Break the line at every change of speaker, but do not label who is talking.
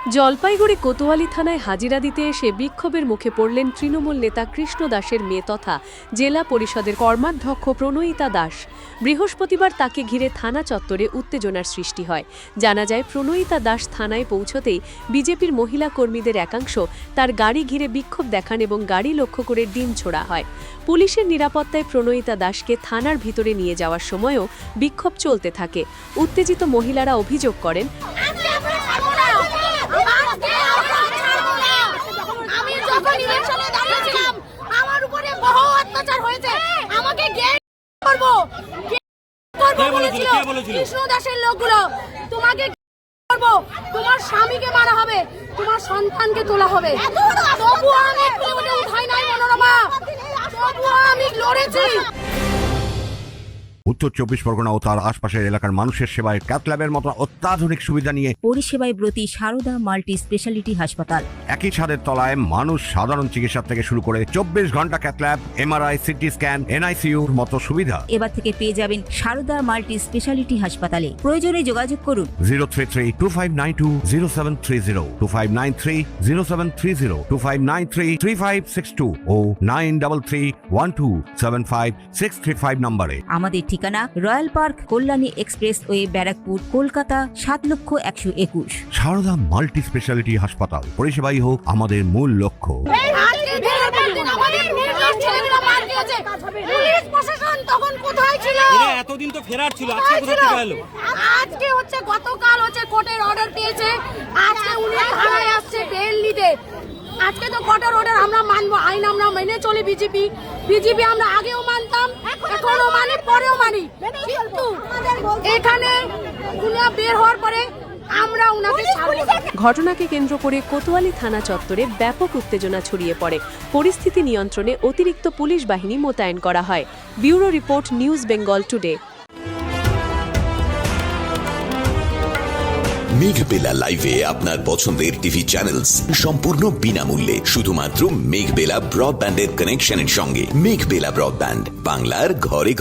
জলপাইগুড়ি কোতোয়ালি থানায় হাজিরা দিতে এসে বিক্ষোভের মুখে পড়লেন তৃণমূল নেতা কৃষ্ণ দাসের মেয়ে তথা জেলা পরিষদের কর্মাধ্যক্ষ প্রণয়িতা দাস। বৃহস্পতিবার তাকে ঘিরে থানা চত্বরে উত্তেজনার সৃষ্টি হয়। জানা যায়, প্রণয়িতা দাস থানায় পৌঁছতেই বিজেপির মহিলা কর্মীদের একাংশ তার গাড়ি ঘিরে বিক্ষোভ দেখান এবং গাড়ি লক্ষ্য করে ডিম ছোড়া হয়। পুলিশের নিরাপত্তায় প্রণয়িতা দাসকে থানার ভিতরে নিয়ে যাওয়ার সময়ও বিক্ষোভ চলতে থাকে। উত্তেজিত মহিলারা অভিযোগ করেন,
কৃষ্ণ দাসের লোকগুলো তোমাকে করবো, তোমার স্বামীকে মারা হবে, তোমার সন্তানকে তোলা হবে। তবুও আমি উঠাই নাই মনোরমা, তবুও আমি লড়েছি।
উত্তর 24 পরগনা ও তার আশপাশের এলাকার মানুষের সেবায় ক্যাথল্যাবের মতো অত্যাধুনিক সুবিধা নিয়ে
পরিষেবায় ব্রতী সারদা মাল্টি স্পেশালিটি হাসপাতাল।
একই ছাদের তলায় মানুষ সাধারণ চিকিৎসা থেকে শুরু করে 24 ঘন্টা ক্যাথল্যাব, এমআরআই, সিটি স্ক্যান, এনআইসিইউর মতো সুবিধা
এবার থেকে পেয়ে যাবেন সারদা মাল্টি স্পেশালিটি হাসপাতালে। প্রয়োজনে যোগাযোগ করুন
033-2592-0730, 2593-0730, 2593-3562 ও 9331275635 নম্বরে।
আমাদের ঠিকানা Royal Park, Kalyani expressway, Barrackpore, Kolkata ৭,১২১।
সারদা মাল্টি স্পেশালিটি হাসপাতাল, পরিষেবাই হোক আমাদের মূল লক্ষ্য।
এতদিন তো ফেরার ছিল, আজকে কোথা থেকে এলো?
আজকে হচ্ছে গতকাল হচ্ছে কোর্টের অর্ডার পেয়েছে, আজকে উনি থানায় আসছে বেল নিতে। আজকে তো কোর্টের অর্ডার আমরা মানবো, আইন আমরা মেনে চলি। বিজেপি আমরা আগেও মানতাম, এখনো মানি, পরেও মানি। কিন্তু এখানে উনি বের হওয়ার পরে আমরা উনাকে ছাড়বো না।
ঘটনাকে কেন্দ্র করে কোতোয়ালি থানা চত্বরে ব্যাপক উত্তেজনা ছড়িয়ে পড়ে। পরিস্থিতি নিয়ন্ত্রণে অতিরিক্ত পুলিশ বাহিনী মোতায়েন করা হয়। Bureau report, news Bengal today.
Meghbela লাইভে আপনার পছন্দের টিভি চ্যানেলস সম্পূর্ণ বিনামূল্যে, শুধুমাত্র মেঘবেলা ব্রডব্যান্ডের কানেকশনের সঙ্গে। মেঘবেলা ব্রডব্যান্ড, বাংলার ঘরে ঘরে।